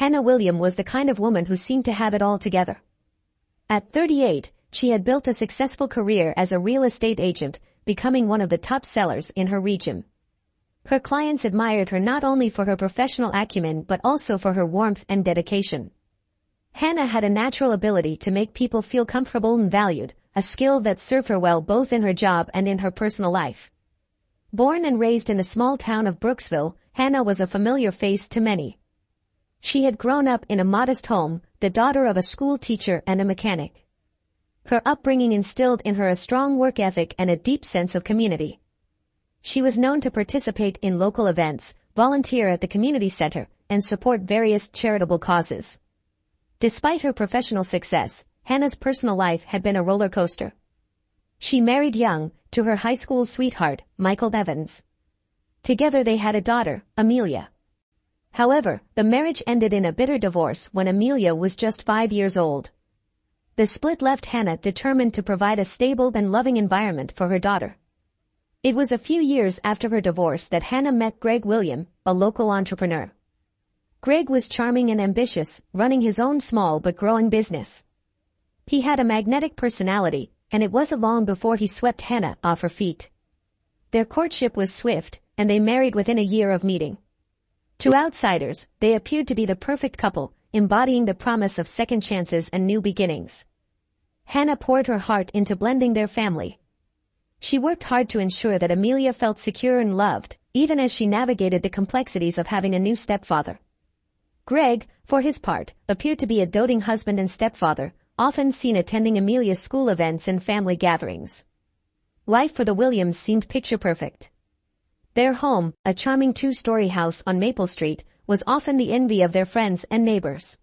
Hannah William was the kind of woman who seemed to have it all together. At 38, she had built a successful career as a real estate agent, becoming one of the top sellers in her region. Her clients admired her not only for her professional acumen but also for her warmth and dedication. Hannah had a natural ability to make people feel comfortable and valued, a skill that served her well both in her job and in her personal life. Born and raised in the small town of Brooksville, Hannah was a familiar face to many. She had grown up in a modest home, the daughter of a school teacher and a mechanic. Her upbringing instilled in her a strong work ethic and a deep sense of community. She was known to participate in local events, volunteer at the community center, and support various charitable causes. Despite her professional success, Hannah's personal life had been a roller coaster. She married young, to her high school sweetheart, Michael Evans. Together they had a daughter, Amelia. However, the marriage ended in a bitter divorce when Amelia was just 5 years old. The split left Hannah determined to provide a stable and loving environment for her daughter. It was a few years after her divorce that Hannah met Greg William, a local entrepreneur. Greg was charming and ambitious, running his own small but growing business. He had a magnetic personality, and it wasn't long before he swept Hannah off her feet. Their courtship was swift, and they married within a year of meeting. To outsiders, they appeared to be the perfect couple, embodying the promise of second chances and new beginnings. Hannah poured her heart into blending their family. She worked hard to ensure that Amelia felt secure and loved, even as she navigated the complexities of having a new stepfather. Greg, for his part, appeared to be a doting husband and stepfather, often seen attending Amelia's school events and family gatherings. Life for the Williams seemed picture-perfect. Their home, a charming two-story house on Maple Street, was often the envy of their friends and neighbors.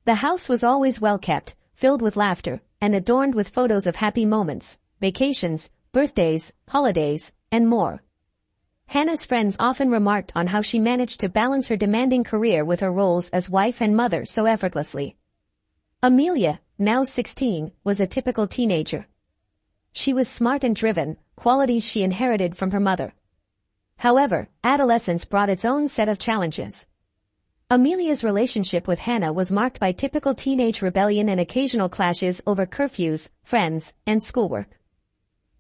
The house was always well-kept, filled with laughter, and adorned with photos of happy moments, vacations, birthdays, holidays, and more. Hannah's friends often remarked on how she managed to balance her demanding career with her roles as wife and mother so effortlessly. Amelia, now 16, was a typical teenager. She was smart and driven, qualities she inherited from her mother. However, adolescence brought its own set of challenges. Amelia's relationship with Hannah was marked by typical teenage rebellion and occasional clashes over curfews, friends, and schoolwork.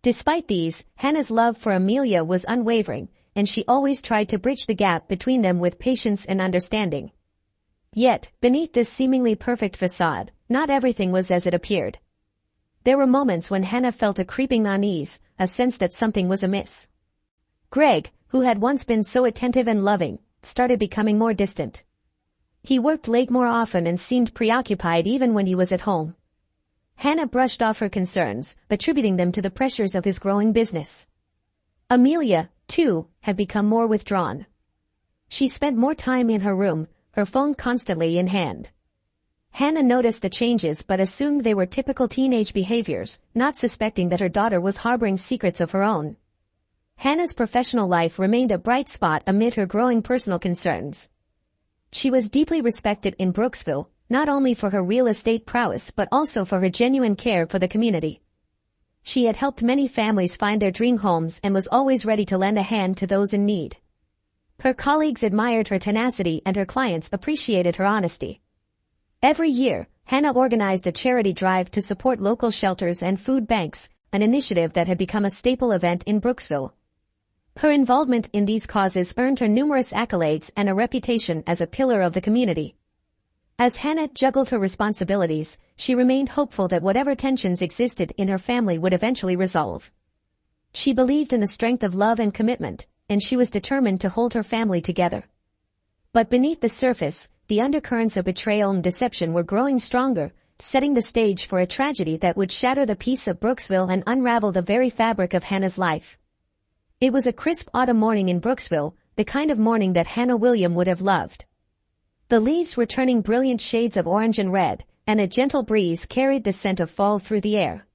Despite these, Hannah's love for Amelia was unwavering, and she always tried to bridge the gap between them with patience and understanding. Yet, beneath this seemingly perfect facade, not everything was as it appeared. There were moments when Hannah felt a creeping unease, a sense that something was amiss. Greg, who had once been so attentive and loving, started becoming more distant. He worked late more often and seemed preoccupied even when he was at home. Hannah brushed off her concerns, attributing them to the pressures of his growing business. Amelia, too, had become more withdrawn. She spent more time in her room, her phone constantly in hand. Hannah noticed the changes but assumed they were typical teenage behaviors, not suspecting that her daughter was harboring secrets of her own. Hannah's professional life remained a bright spot amid her growing personal concerns. She was deeply respected in Brooksville, not only for her real estate prowess but also for her genuine care for the community. She had helped many families find their dream homes and was always ready to lend a hand to those in need. Her colleagues admired her tenacity and her clients appreciated her honesty. Every year, Hannah organized a charity drive to support local shelters and food banks, an initiative that had become a staple event in Brooksville. Her involvement in these causes earned her numerous accolades and a reputation as a pillar of the community. As Hannah juggled her responsibilities, she remained hopeful that whatever tensions existed in her family would eventually resolve. She believed in the strength of love and commitment, and she was determined to hold her family together. But beneath the surface, the undercurrents of betrayal and deception were growing stronger, setting the stage for a tragedy that would shatter the peace of Brooksville and unravel the very fabric of Hannah's life. It was a crisp autumn morning in Brooksville, the kind of morning that Hannah William would have loved. The leaves were turning brilliant shades of orange and red, and a gentle breeze carried the scent of fall through the air.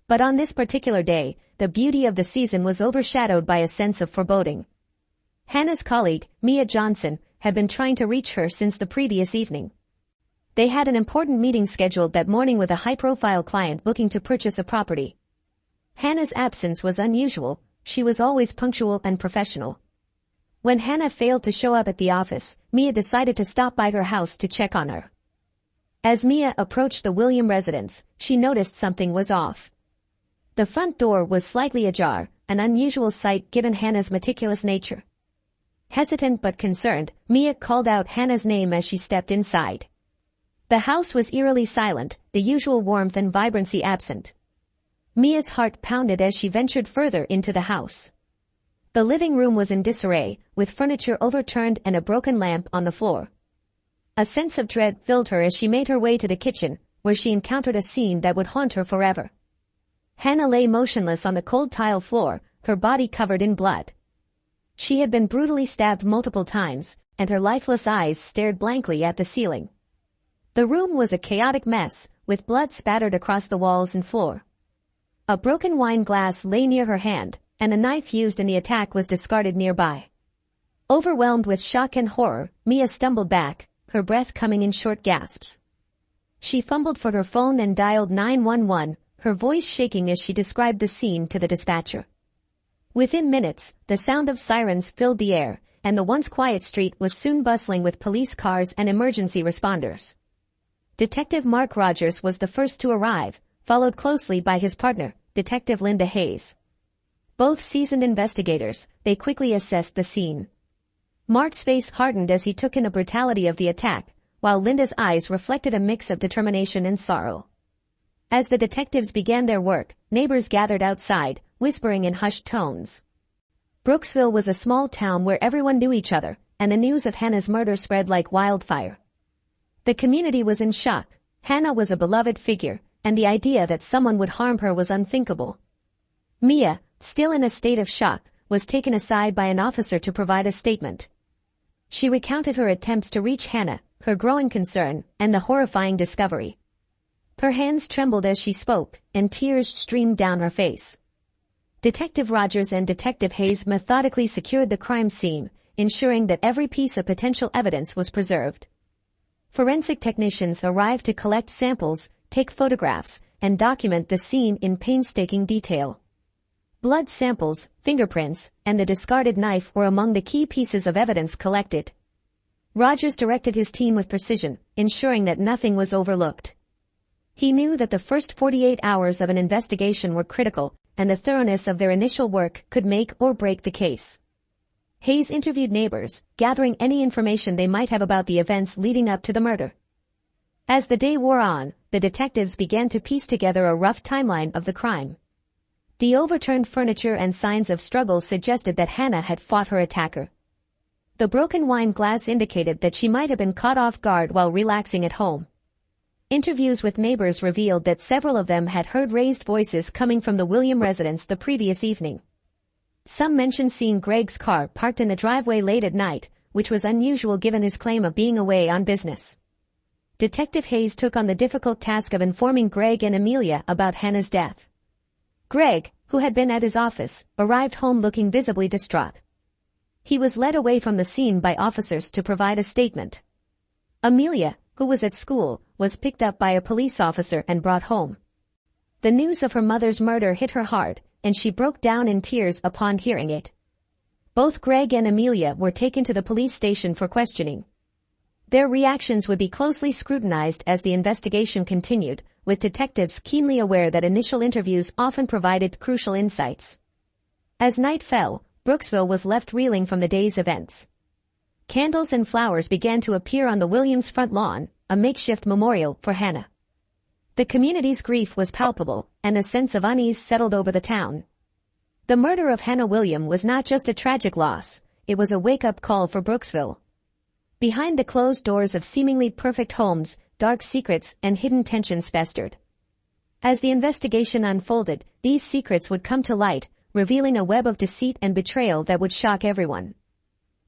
But on this particular day, the beauty of the season was overshadowed by a sense of foreboding. Hannah's colleague, Mia Johnson, had been trying to reach her since the previous evening. They had an important meeting scheduled that morning with a high-profile client looking to purchase a property. Hannah's absence was unusual. She was always punctual and professional. When Hannah failed to show up at the office, Mia decided to stop by her house to check on her. As Mia approached the William residence, she noticed something was off. The front door was slightly ajar, an unusual sight given Hannah's meticulous nature. Hesitant but concerned, Mia called out Hannah's name as she stepped inside. The house was eerily silent, the usual warmth and vibrancy absent. Mia's heart pounded as she ventured further into the house. The living room was in disarray, with furniture overturned and a broken lamp on the floor. A sense of dread filled her as she made her way to the kitchen, where she encountered a scene that would haunt her forever. Hannah lay motionless on the cold tile floor, her body covered in blood. She had been brutally stabbed multiple times, and her lifeless eyes stared blankly at the ceiling. The room was a chaotic mess, with blood spattered across the walls and floor. A broken wine glass lay near her hand, and a knife used in the attack was discarded nearby. Overwhelmed with shock and horror, Mia stumbled back, her breath coming in short gasps. She fumbled for her phone and dialed 911, her voice shaking as she described the scene to the dispatcher. Within minutes, the sound of sirens filled the air, and the once quiet street was soon bustling with police cars and emergency responders. Detective Mark Rogers was the first to arrive, followed closely by his partner, Detective Linda Hayes. Both seasoned investigators, they quickly assessed the scene. Mark's face hardened as he took in the brutality of the attack, while Linda's eyes reflected a mix of determination and sorrow. As the detectives began their work, neighbors gathered outside, whispering in hushed tones. Brooksville was a small town where everyone knew each other, and the news of Hannah's murder spread like wildfire. The community was in shock. Hannah was a beloved figure, and the idea that someone would harm her was unthinkable. Mia, still in a state of shock, was taken aside by an officer to provide a statement. She recounted her attempts to reach Hannah, her growing concern, and the horrifying discovery. Her hands trembled as she spoke, and tears streamed down her face. Detective Rogers and Detective Hayes methodically secured the crime scene, ensuring that every piece of potential evidence was preserved. Forensic technicians arrived to collect samples, take photographs, and document the scene in painstaking detail. Blood samples, fingerprints, and the discarded knife were among the key pieces of evidence collected. Rogers directed his team with precision, ensuring that nothing was overlooked. He knew that the first 48 hours of an investigation were critical, and the thoroughness of their initial work could make or break the case. Hayes interviewed neighbors, gathering any information they might have about the events leading up to the murder. As the day wore on, the detectives began to piece together a rough timeline of the crime. The overturned furniture and signs of struggle suggested that Hannah had fought her attacker. The broken wine glass indicated that she might have been caught off guard while relaxing at home. Interviews with neighbors revealed that several of them had heard raised voices coming from the William residence the previous evening. Some mentioned seeing Greg's car parked in the driveway late at night, which was unusual given his claim of being away on business. Detective Hayes took on the difficult task of informing Greg and Amelia about Hannah's death. Greg, who had been at his office, arrived home looking visibly distraught. He was led away from the scene by officers to provide a statement. Amelia, who was at school, was picked up by a police officer and brought home. The news of her mother's murder hit her hard, and she broke down in tears upon hearing it. Both Greg and Amelia were taken to the police station for questioning. Their reactions would be closely scrutinized as the investigation continued, with detectives keenly aware that initial interviews often provided crucial insights. As night fell, Brooksville was left reeling from the day's events. Candles and flowers began to appear on the Williams' front lawn, a makeshift memorial for Hannah. The community's grief was palpable, and a sense of unease settled over the town. The murder of Hannah William was not just a tragic loss, it was a wake-up call for Brooksville. Behind the closed doors of seemingly perfect homes, dark secrets and hidden tensions festered. As the investigation unfolded, these secrets would come to light, revealing a web of deceit and betrayal that would shock everyone.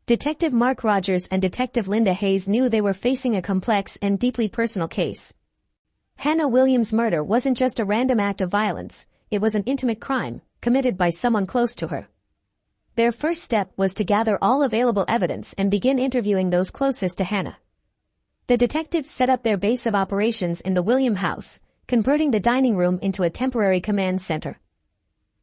Detective Mark Rogers and Detective Linda Hayes knew they were facing a complex and deeply personal case. Hannah Williams' murder wasn't just a random act of violence, it was an intimate crime, committed by someone close to her. Their first step was to gather all available evidence and begin interviewing those closest to Hannah. The detectives set up their base of operations in the William house, converting the dining room into a temporary command center.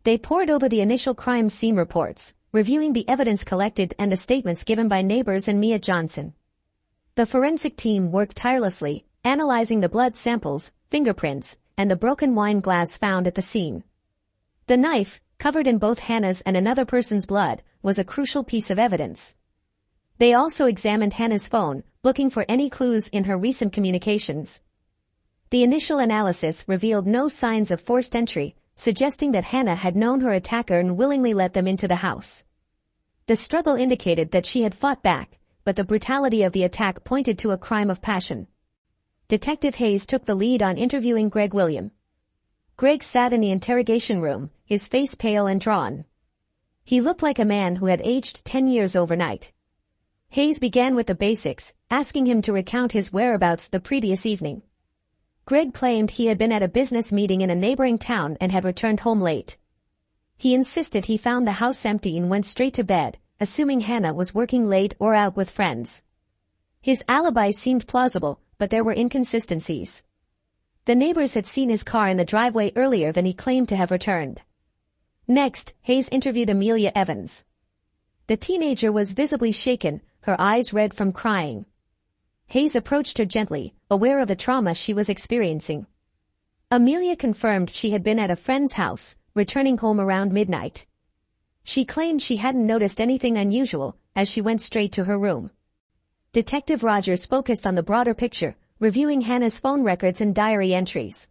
They pored over the initial crime scene reports, reviewing the evidence collected and the statements given by neighbors and Mia Johnson. The forensic team worked tirelessly, analyzing the blood samples, fingerprints, and the broken wine glass found at the scene. The knife, covered in both Hannah's and another person's blood, was a crucial piece of evidence. They also examined Hannah's phone, looking for any clues in her recent communications. The initial analysis revealed no signs of forced entry, suggesting that Hannah had known her attacker and willingly let them into the house. The struggle indicated that she had fought back, but the brutality of the attack pointed to a crime of passion. Detective Hayes took the lead on interviewing Greg William. Greg sat in the interrogation room, his face pale and drawn. He looked like a man who had aged 10 years overnight. Hayes began with the basics, asking him to recount his whereabouts the previous evening. Greg claimed he had been at a business meeting in a neighboring town and had returned home late. He insisted he found the house empty and went straight to bed, assuming Hannah was working late or out with friends. His alibi seemed plausible, but there were inconsistencies. The neighbors had seen his car in the driveway earlier than he claimed to have returned. Next, Hayes interviewed Amelia Evans. The teenager was visibly shaken, her eyes red from crying. Hayes approached her gently, aware of the trauma she was experiencing. Amelia confirmed she had been at a friend's house, returning home around midnight. She claimed she hadn't noticed anything unusual, as she went straight to her room. Detective Rogers focused on the broader picture, reviewing Hannah's phone records and diary entries.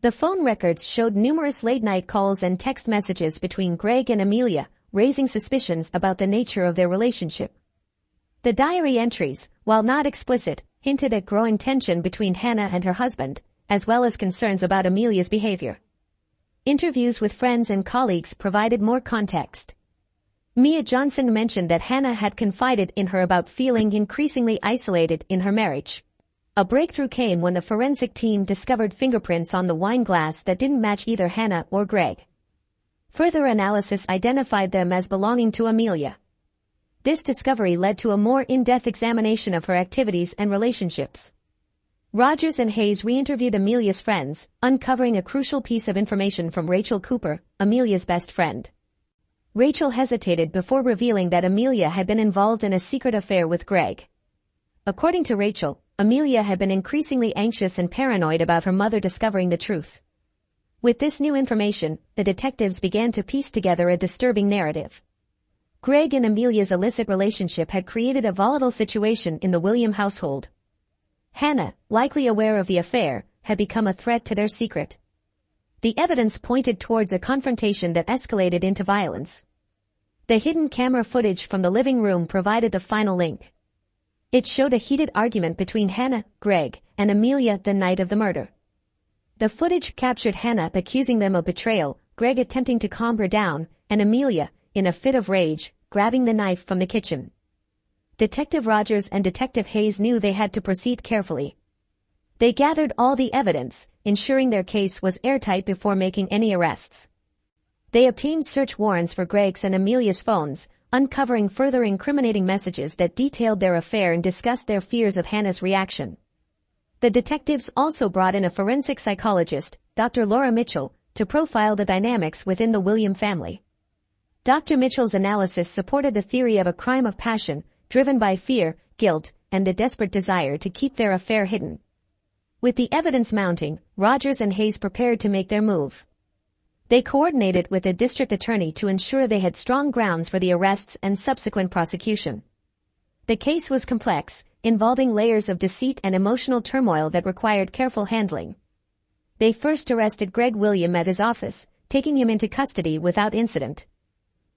The phone records showed numerous late-night calls and text messages between Greg and Amelia, raising suspicions about the nature of their relationship. The diary entries, while not explicit, hinted at growing tension between Hannah and her husband, as well as concerns about Amelia's behavior. Interviews with friends and colleagues provided more context. Mia Johnson mentioned that Hannah had confided in her about feeling increasingly isolated in her marriage. A breakthrough came when the forensic team discovered fingerprints on the wine glass that didn't match either Hannah or Greg. Further analysis identified them as belonging to Amelia. This discovery led to a more in-depth examination of her activities and relationships. Rogers and Hayes re-interviewed Amelia's friends, uncovering a crucial piece of information from Rachel Cooper, Amelia's best friend. Rachel hesitated before revealing that Amelia had been involved in a secret affair with Greg. According to Rachel, Amelia had been increasingly anxious and paranoid about her mother discovering the truth. With this new information, the detectives began to piece together a disturbing narrative. Greg and Amelia's illicit relationship had created a volatile situation in the William household. Hannah, likely aware of the affair, had become a threat to their secret. The evidence pointed towards a confrontation that escalated into violence. The hidden camera footage from the living room provided the final link. It showed a heated argument between Hannah, Greg, and Amelia the night of the murder. The footage captured Hannah accusing them of betrayal, Greg attempting to calm her down, and Amelia, in a fit of rage, grabbing the knife from the kitchen. Detective Rogers and Detective Hayes knew they had to proceed carefully. They gathered all the evidence, ensuring their case was airtight before making any arrests. They obtained search warrants for Greg's and Amelia's phones, uncovering further incriminating messages that detailed their affair and discussed their fears of Hannah's reaction. The detectives also brought in a forensic psychologist, Dr. Laura Mitchell, to profile the dynamics within the William family. Dr. Mitchell's analysis supported the theory of a crime of passion, driven by fear, guilt, and the desperate desire to keep their affair hidden. With the evidence mounting, Rogers and Hayes prepared to make their move. They coordinated with the district attorney to ensure they had strong grounds for the arrests and subsequent prosecution. The case was complex, involving layers of deceit and emotional turmoil that required careful handling. They first arrested Greg William at his office, taking him into custody without incident.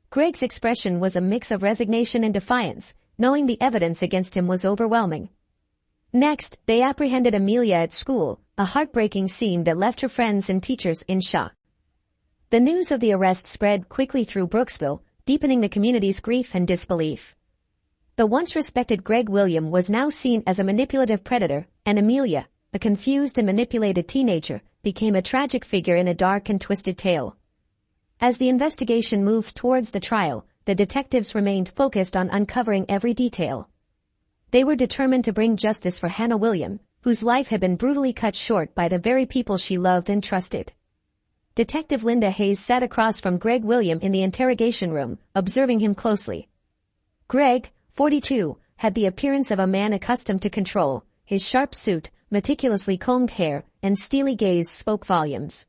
Greg's expression was a mix of resignation and defiance, knowing the evidence against him was overwhelming. Next, they apprehended Amelia at school, a heartbreaking scene that left her friends and teachers in shock. The news of the arrest spread quickly through Brooksville, deepening the community's grief and disbelief. The once respected Greg William was now seen as a manipulative predator, and Amelia, a confused and manipulated teenager, became a tragic figure in a dark and twisted tale. As the investigation moved towards the trial, the detectives remained focused on uncovering every detail. They were determined to bring justice for Hannah William, whose life had been brutally cut short by the very people she loved and trusted. Detective Linda Hayes sat across from Greg William in the interrogation room, observing him closely. Greg, 42, had the appearance of a man accustomed to control. His sharp suit, meticulously combed hair, and steely gaze spoke volumes.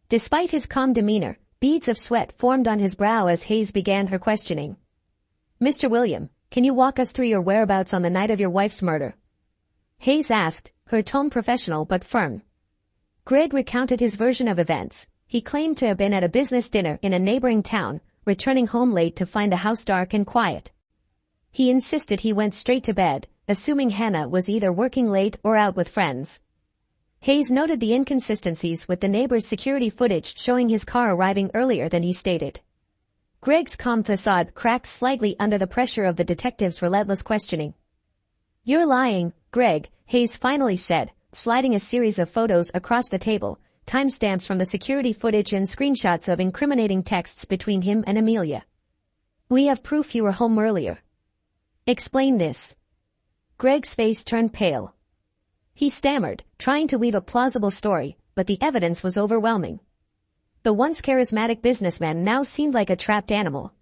Despite his calm demeanor, beads of sweat formed on his brow as Hayes began her questioning. Mr. William, can you walk us through your whereabouts on the night of your wife's murder? Hayes asked, her tone professional but firm. Greg recounted his version of events. He claimed to have been at a business dinner in a neighboring town, returning home late to find the house dark and quiet. He insisted he went straight to bed, assuming Hannah was either working late or out with friends. Hayes noted the inconsistencies with the neighbor's security footage showing his car arriving earlier than he stated. Greg's calm facade cracked slightly under the pressure of the detective's relentless questioning. You're lying, Greg, Hayes finally said, sliding a series of photos across the table, timestamps from the security footage and screenshots of incriminating texts between him and Amelia. We have proof you were home earlier. Explain this. Greg's face turned pale. He stammered, trying to weave a plausible story, but the evidence was overwhelming. The once charismatic businessman now seemed like a trapped animal.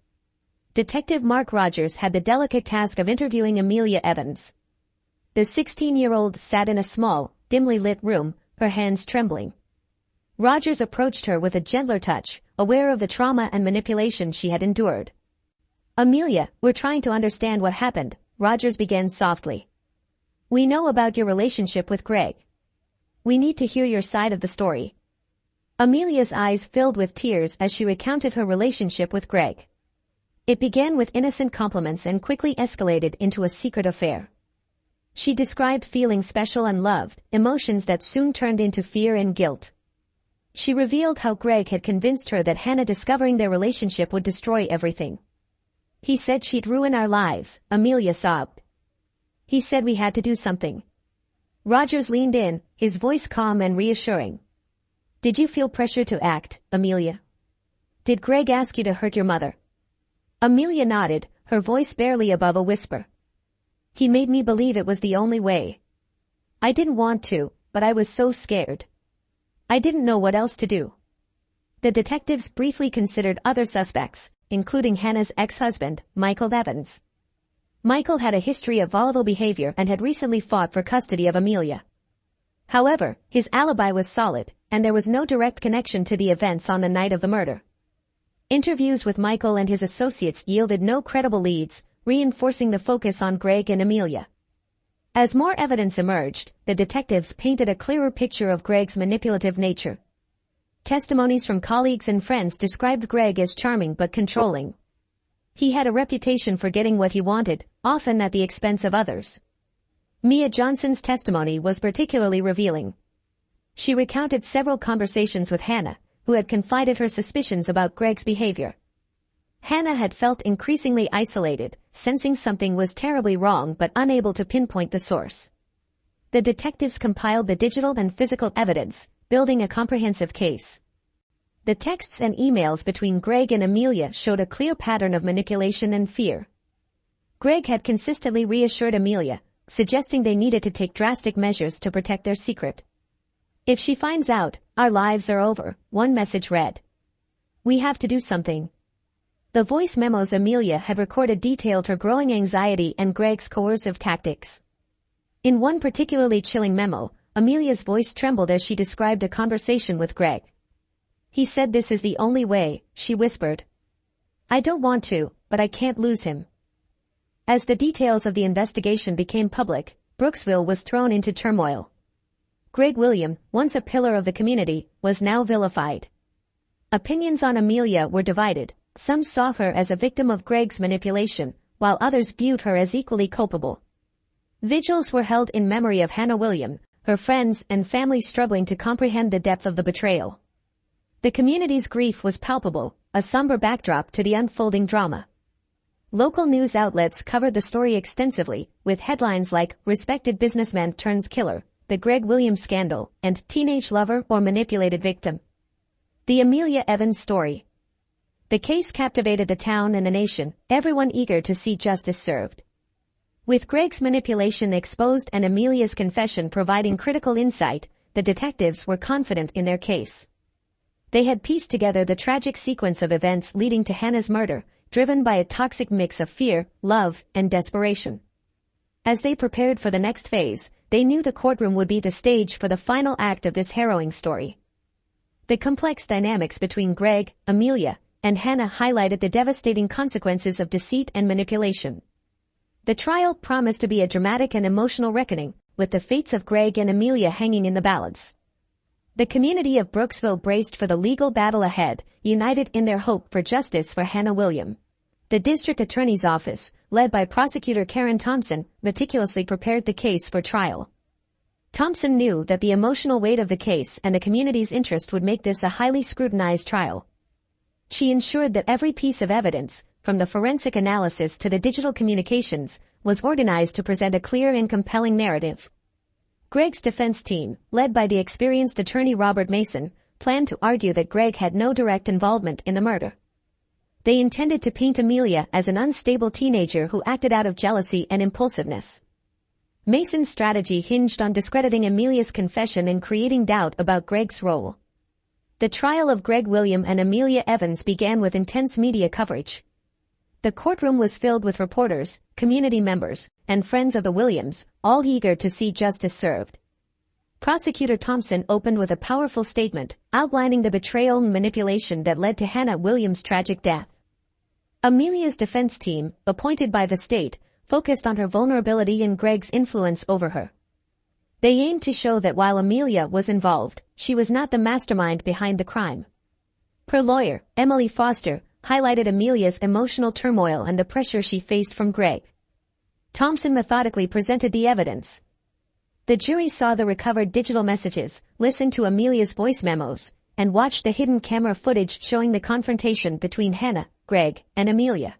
Detective Mark Rogers had the delicate task of interviewing Amelia Evans. The 16-year-old sat in a small, dimly lit room, her hands trembling. Rogers approached her with a gentler touch, aware of the trauma and manipulation she had endured. Amelia, we're trying to understand what happened, Rogers began softly. We know about your relationship with Greg. We need to hear your side of the story. Amelia's eyes filled with tears as she recounted her relationship with Greg. It began with innocent compliments and quickly escalated into a secret affair. She described feeling special and loved, emotions that soon turned into fear and guilt. She revealed how Greg had convinced her that Hannah discovering their relationship would destroy everything. He said she'd ruin our lives, Amelia sobbed. He said we had to do something. Rogers leaned in, his voice calm and reassuring. Did you feel pressure to act, Amelia? Did Greg ask you to hurt your mother? Amelia nodded, her voice barely above a whisper. He made me believe it was the only way. I didn't want to, but I was so scared. I didn't know what else to do. The detectives briefly considered other suspects, including Hannah's ex-husband, Michael Evans. Michael had a history of volatile behavior and had recently fought for custody of Amelia. However, his alibi was solid, and there was no direct connection to the events on the night of the murder. Interviews with Michael and his associates yielded no credible leads, reinforcing the focus on Greg and Amelia. As more evidence emerged, the detectives painted a clearer picture of Greg's manipulative nature. Testimonies from colleagues and friends described Greg as charming but controlling. He had a reputation for getting what he wanted, often at the expense of others. Mia Johnson's testimony was particularly revealing. She recounted several conversations with Hannah, who had confided her suspicions about Greg's behavior. Hannah had felt increasingly isolated, sensing something was terribly wrong but unable to pinpoint the source. The detectives compiled the digital and physical evidence, building a comprehensive case. The texts and emails between Greg and Amelia showed a clear pattern of manipulation and fear. Greg had consistently reassured Amelia, suggesting they needed to take drastic measures to protect their secret. If she finds out, our lives are over, one message read. We have to do something. The voice memos Amelia had recorded detailed her growing anxiety and Greg's coercive tactics. In one particularly chilling memo, Amelia's voice trembled as she described a conversation with Greg. He said this is the only way, she whispered. I don't want to, but I can't lose him. As the details of the investigation became public, Brooksville was thrown into turmoil. Greg William, once a pillar of the community, was now vilified. Opinions on Amelia were divided. Some saw her as a victim of Greg's manipulation, while others viewed her as equally culpable. Vigils were held in memory of Hannah William, her friends and family struggling to comprehend the depth of the betrayal. The community's grief was palpable, a somber backdrop to the unfolding drama. Local news outlets covered the story extensively, with headlines like "Respected Businessman Turns Killer," "The Greg Williams Scandal," and "Teenage Lover or Manipulated Victim." The Amelia Evans Story. The case captivated the town and the nation, everyone eager to see justice served. With Greg's manipulation exposed and Amelia's confession providing critical insight, the detectives were confident in their case. They had pieced together the tragic sequence of events leading to Hannah's murder, driven by a toxic mix of fear, love, and desperation. As they prepared for the next phase, they knew the courtroom would be the stage for the final act of this harrowing story. The complex dynamics between Greg, Amelia, and Hannah highlighted the devastating consequences of deceit and manipulation. The trial promised to be a dramatic and emotional reckoning, with the fates of Greg and Amelia hanging in the balance. The community of Brooksville braced for the legal battle ahead, united in their hope for justice for Hannah William. The district attorney's office, led by prosecutor Karen Thompson, meticulously prepared the case for trial. Thompson knew that the emotional weight of the case and the community's interest would make this a highly scrutinized trial. She ensured that every piece of evidence, from the forensic analysis to the digital communications, was organized to present a clear and compelling narrative. Greg's defense team, led by the experienced attorney Robert Mason, planned to argue that Greg had no direct involvement in the murder. They intended to paint Amelia as an unstable teenager who acted out of jealousy and impulsiveness. Mason's strategy hinged on discrediting Amelia's confession and creating doubt about Greg's role. The trial of Greg William and Amelia Evans began with intense media coverage. The courtroom was filled with reporters, community members, and friends of the Williams, all eager to see justice served. Prosecutor Thompson opened with a powerful statement, outlining the betrayal and manipulation that led to Hannah Williams' tragic death. Amelia's defense team, appointed by the state, focused on her vulnerability and Greg's influence over her. They aimed to show that while Amelia was involved, she was not the mastermind behind the crime. Her lawyer, Emily Foster, highlighted Amelia's emotional turmoil and the pressure she faced from Greg. Thompson methodically presented the evidence. The jury saw the recovered digital messages, listened to Amelia's voice memos, and watched the hidden camera footage showing the confrontation between Hannah, Greg, and Amelia.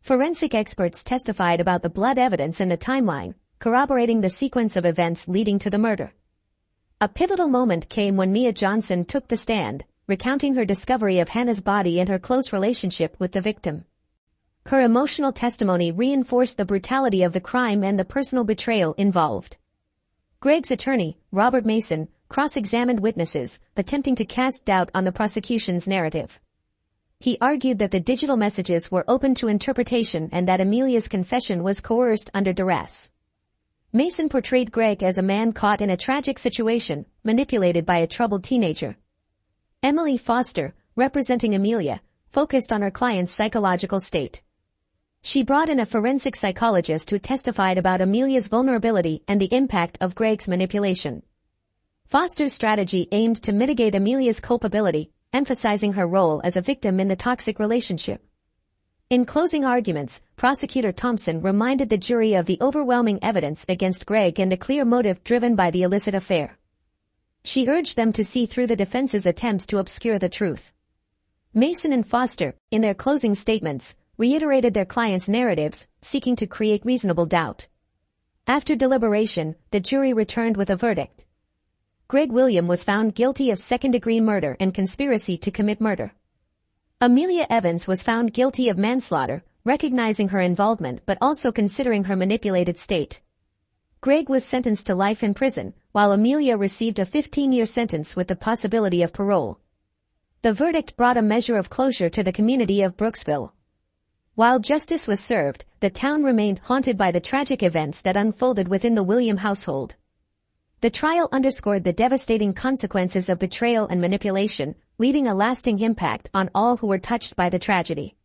Forensic experts testified about the blood evidence and the timeline, corroborating the sequence of events leading to the murder. A pivotal moment came when Mia Johnson took the stand, recounting her discovery of Hannah's body and her close relationship with the victim. Her emotional testimony reinforced the brutality of the crime and the personal betrayal involved. Greg's attorney, Robert Mason, cross-examined witnesses, attempting to cast doubt on the prosecution's narrative. He argued that the digital messages were open to interpretation and that Amelia's confession was coerced under duress. Mason portrayed Greg as a man caught in a tragic situation, manipulated by a troubled teenager. Emily Foster, representing Amelia, focused on her client's psychological state. She brought in a forensic psychologist who testified about Amelia's vulnerability and the impact of Greg's manipulation. Foster's strategy aimed to mitigate Amelia's culpability, emphasizing her role as a victim in the toxic relationship. In closing arguments, Prosecutor Thompson reminded the jury of the overwhelming evidence against Greg and the clear motive driven by the illicit affair. She urged them to see through the defense's attempts to obscure the truth. Mason and Foster, in their closing statements, reiterated their clients' narratives, seeking to create reasonable doubt. After deliberation, the jury returned with a verdict. Greg William was found guilty of second-degree murder and conspiracy to commit murder. Amelia Evans was found guilty of manslaughter, recognizing her involvement but also considering her manipulated state. Greg was sentenced to life in prison, while Amelia received a 15-year sentence with the possibility of parole. The verdict brought a measure of closure to the community of Brooksville. While justice was served, the town remained haunted by the tragic events that unfolded within the William household. The trial underscored the devastating consequences of betrayal and manipulation, leaving a lasting impact on all who were touched by the tragedy.